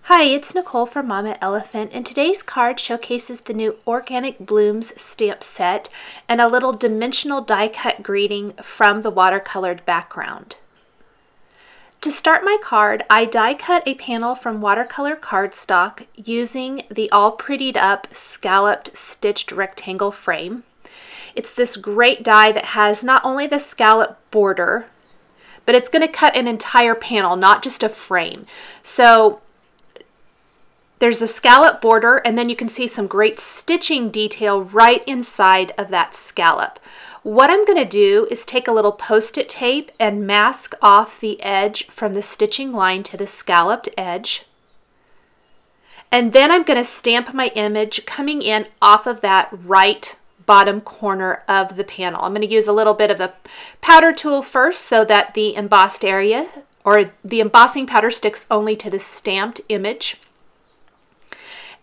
Hi, it's Nicole from Mama Elephant, and today's card showcases the new Organic Blooms stamp set and a little dimensional die cut greeting from the watercolored background. To start my card, I die cut a panel from watercolor cardstock using the all prettied up scalloped stitched rectangle frame. It's this great die that has not only the scallop border, but it's going to cut an entire panel, not just a frame. So there's a scallop border, and then you can see some great stitching detail right inside of that scallop. What I'm going to do is take a little post-it tape and mask off the edge from the stitching line to the scalloped edge. And then I'm going to stamp my image coming in off of that right bottom corner of the panel. I'm going to use a little bit of a powder tool first so that the embossed area or the embossing powder sticks only to the stamped image.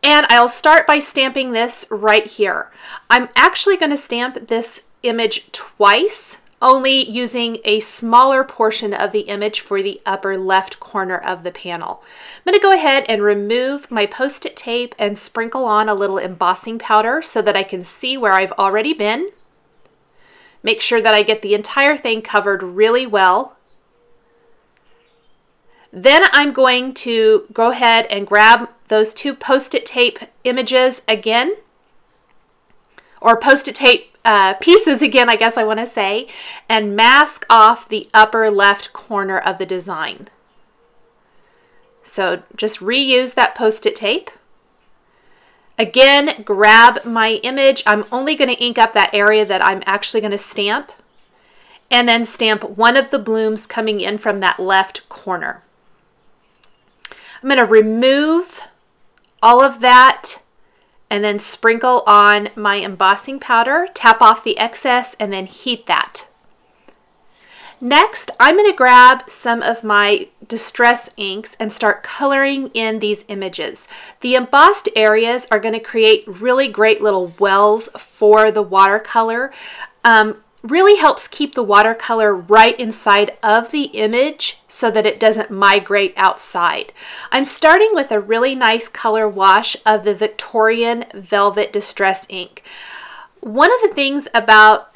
And I'll start by stamping this right here. I'm actually going to stamp this image twice, only using a smaller portion of the image for the upper left corner of the panel. I'm going to go ahead and remove my post-it tape and sprinkle on a little embossing powder so that I can see where I've already been. Make sure that I get the entire thing covered really well. Then I'm going to go ahead and grab those two post-it tape images again, or post-it tape pieces again, I guess I want to say, and mask off the upper left corner of the design. So just reuse that post-it tape. Again, grab my image. I'm only going to ink up that area that I'm actually going to stamp, and then stamp one of the blooms coming in from that left corner. I'm going to remove all of that and then sprinkle on my embossing powder, tap off the excess, and then heat that. Next, I'm going to grab some of my distress inks and start coloring in these images. The embossed areas are going to create really great little wells for the watercolor. Really helps keep the watercolor right inside of the image so that it doesn't migrate outside. I'm starting with a really nice color wash of the Victorian Velvet Distress ink. One of the things about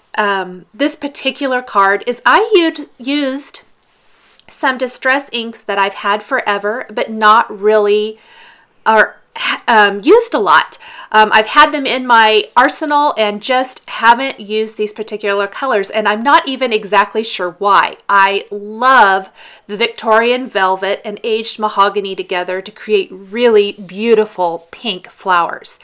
this particular card is I used some distress inks that I've had forever but not really used a lot. I've had them in my arsenal and just haven't used these particular colors, and I'm not even exactly sure why. I love the Victorian Velvet and Aged Mahogany together to create really beautiful pink flowers.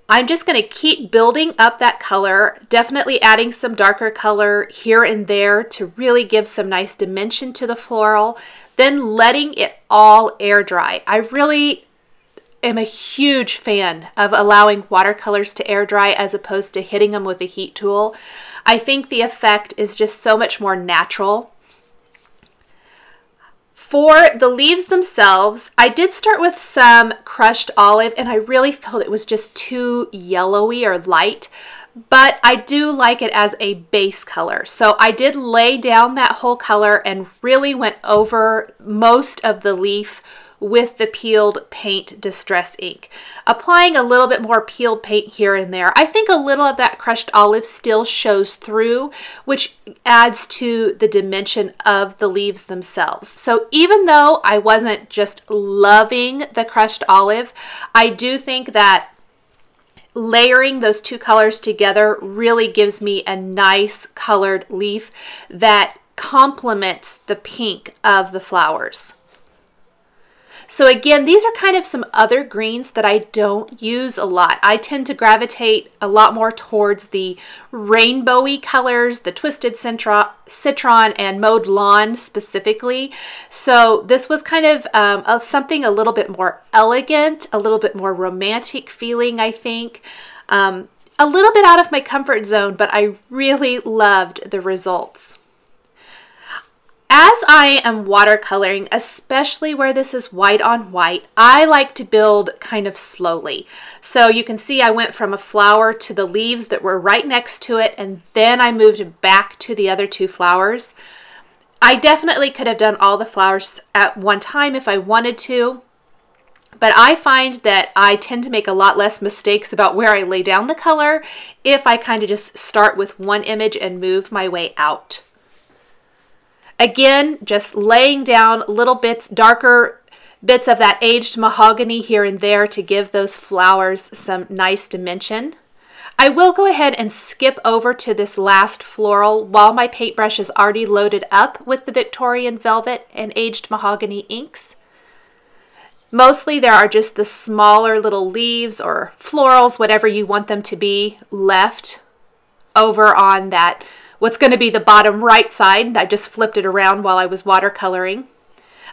I'm just going to keep building up that color, definitely adding some darker color here and there to really give some nice dimension to the floral, then letting it all air dry. I really am a huge fan of allowing watercolors to air dry as opposed to hitting them with a heat tool. I think the effect is just so much more natural. For the leaves themselves, I did start with some crushed olive, and I really felt it was just too yellowy or light, but I do like it as a base color. So I did lay down that whole color and really went over most of the leaf with the peeled paint distress ink. Applying a little bit more peeled paint here and there. I think a little of that crushed olive still shows through, which adds to the dimension of the leaves themselves. So even though I wasn't just loving the crushed olive, I do think that layering those two colors together really gives me a nice colored leaf that complements the pink of the flowers. So again, these are kind of some other greens that I don't use a lot. I tend to gravitate a lot more towards the rainbowy colors, the Twisted Citron and Mowed Lawn specifically. So this was kind of something a little bit more elegant, a little bit more romantic feeling, I think. A little bit out of my comfort zone, but I really loved the results. As I am watercoloring, especially where this is white on white, I like to build kind of slowly. So you can see I went from a flower to the leaves that were right next to it, and then I moved back to the other two flowers. I definitely could have done all the flowers at one time if I wanted to. But I find that I tend to make a lot less mistakes about where I lay down the color if I kind of just start with one image and move my way out. Again, just laying down little bits, darker bits of that aged mahogany here and there to give those flowers some nice dimension. I will go ahead and skip over to this last floral while my paintbrush is already loaded up with the Victorian Velvet and aged mahogany inks. Mostly there are just the smaller little leaves or florals, whatever you want them to be, left over on that, what's going to be the bottom right side. I just flipped it around while I was watercoloring.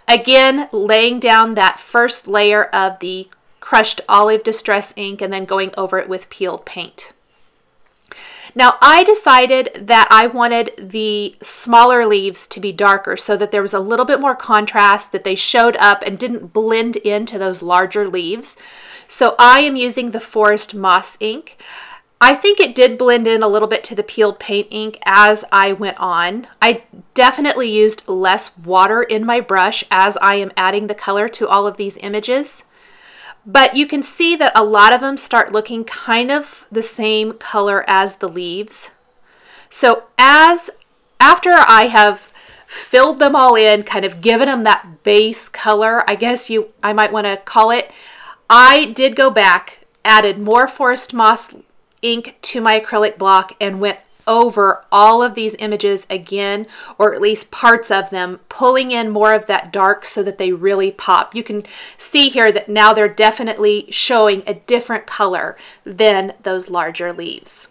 Again, laying down that first layer of the crushed olive distress ink and then going over it with peeled paint. Now I decided that I wanted the smaller leaves to be darker so that there was a little bit more contrast, that they showed up and didn't blend into those larger leaves. So I am using the Forest Moss ink. I think it did blend in a little bit to the peeled paint ink as I went on. I definitely used less water in my brush as I am adding the color to all of these images. But you can see that a lot of them start looking kind of the same color as the leaves. So after I have filled them all in, kind of given them that base color, I guess I might want to call it, I did go back, added more Forest Moss ink to my acrylic block and went over all of these images again, or at least parts of them, pulling in more of that dark so that they really pop. You can see here that now they're definitely showing a different color than those larger leaves.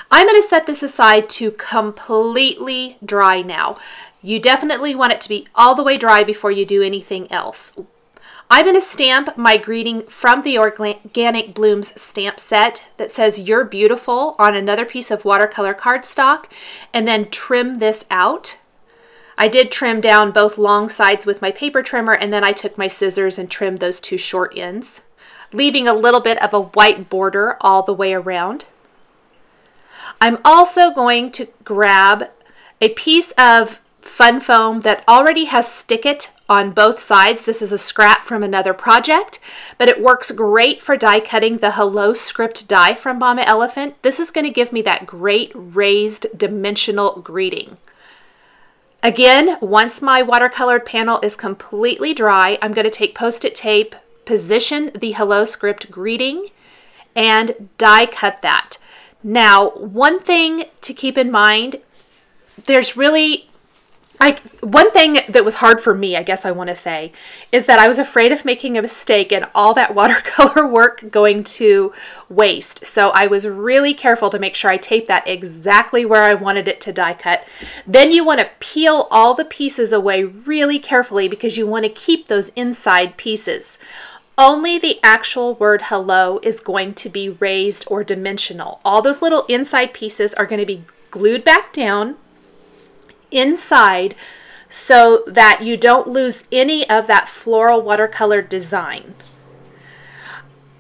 I'm going to set this aside to completely dry now. You definitely want it to be all the way dry before you do anything else. I'm going to stamp my greeting from the Organic Blooms stamp set that says "You're Beautiful" on another piece of watercolor cardstock and then trim this out. I did trim down both long sides with my paper trimmer, and then I took my scissors and trimmed those two short ends, leaving a little bit of a white border all the way around. I'm also going to grab a piece of fun foam that already has Stick It on both sides. This is a scrap from another project, but it works great for die cutting the Hello Script die from Mama Elephant. This is going to give me that great raised dimensional greeting. Again, once my watercolored panel is completely dry, I'm going to take Post-it tape, position the Hello Script greeting, and die cut that. Now, one thing to keep in mind, there's really one thing that was hard for me, I guess I want to say, is that I was afraid of making a mistake and all that watercolor work going to waste. So I was really careful to make sure I taped that exactly where I wanted it to die cut. Then you want to peel all the pieces away really carefully because you want to keep those inside pieces. Only the actual word hello is going to be raised or dimensional. All those little inside pieces are going to be glued back down inside so that you don't lose any of that floral watercolor design.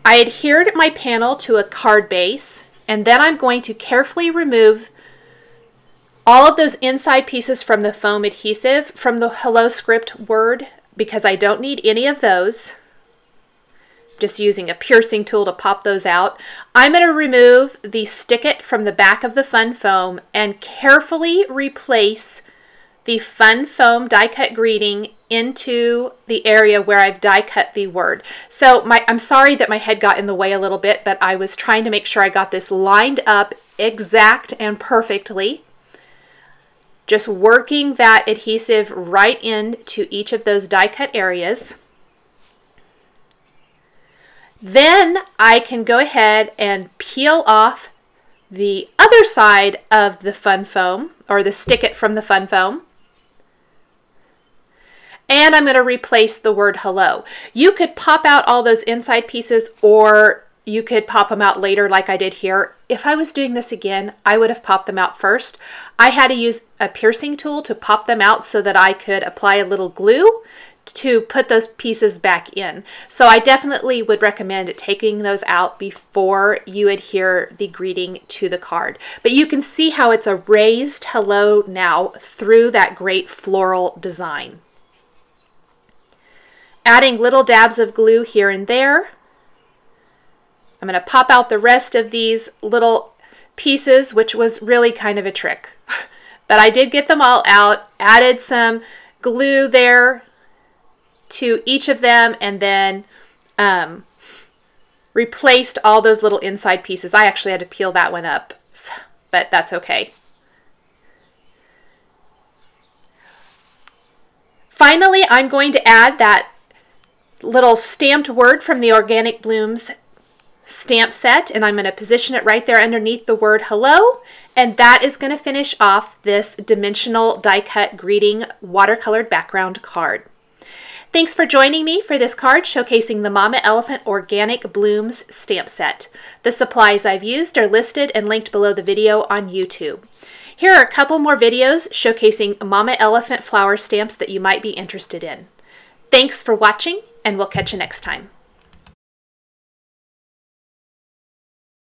I adhered my panel to a card base, and then I'm going to carefully remove all of those inside pieces from the foam adhesive from the Hello Script word because I don't need any of those. Just using a piercing tool to pop those out. I'm going to remove the Stick It from the back of the fun foam and carefully replace the fun foam die cut greeting into the area where I've die cut the word. So I'm sorry that my head got in the way a little bit, but I was trying to make sure I got this lined up exact and perfectly. Just working that adhesive right into each of those die cut areas. Then I can go ahead and peel off the other side of the fun foam, or the Stick It from the fun foam. And I'm going to replace the word hello. You could pop out all those inside pieces, or you could pop them out later like I did here. If I was doing this again, I would have popped them out first. I had to use a piercing tool to pop them out so that I could apply a little glue to put those pieces back in. So I definitely would recommend taking those out before you adhere the greeting to the card. But you can see how it's a raised hello now through that great floral design. adding little dabs of glue here and there. I'm going to pop out the rest of these little pieces, which was really kind of a trick. But I did get them all out, added some glue there to each of them, and then replaced all those little inside pieces. I actually had to peel that one up, but that's okay. Finally, I'm going to add that little stamped word from the Organic Blooms stamp set, and I'm going to position it right there underneath the word hello, and that is going to finish off this dimensional die cut greeting watercolored background card. Thanks for joining me for this card showcasing the Mama Elephant Organic Blooms stamp set. The supplies I've used are listed and linked below the video on YouTube. Here are a couple more videos showcasing Mama Elephant flower stamps that you might be interested in. Thanks for watching, and we'll catch you next time.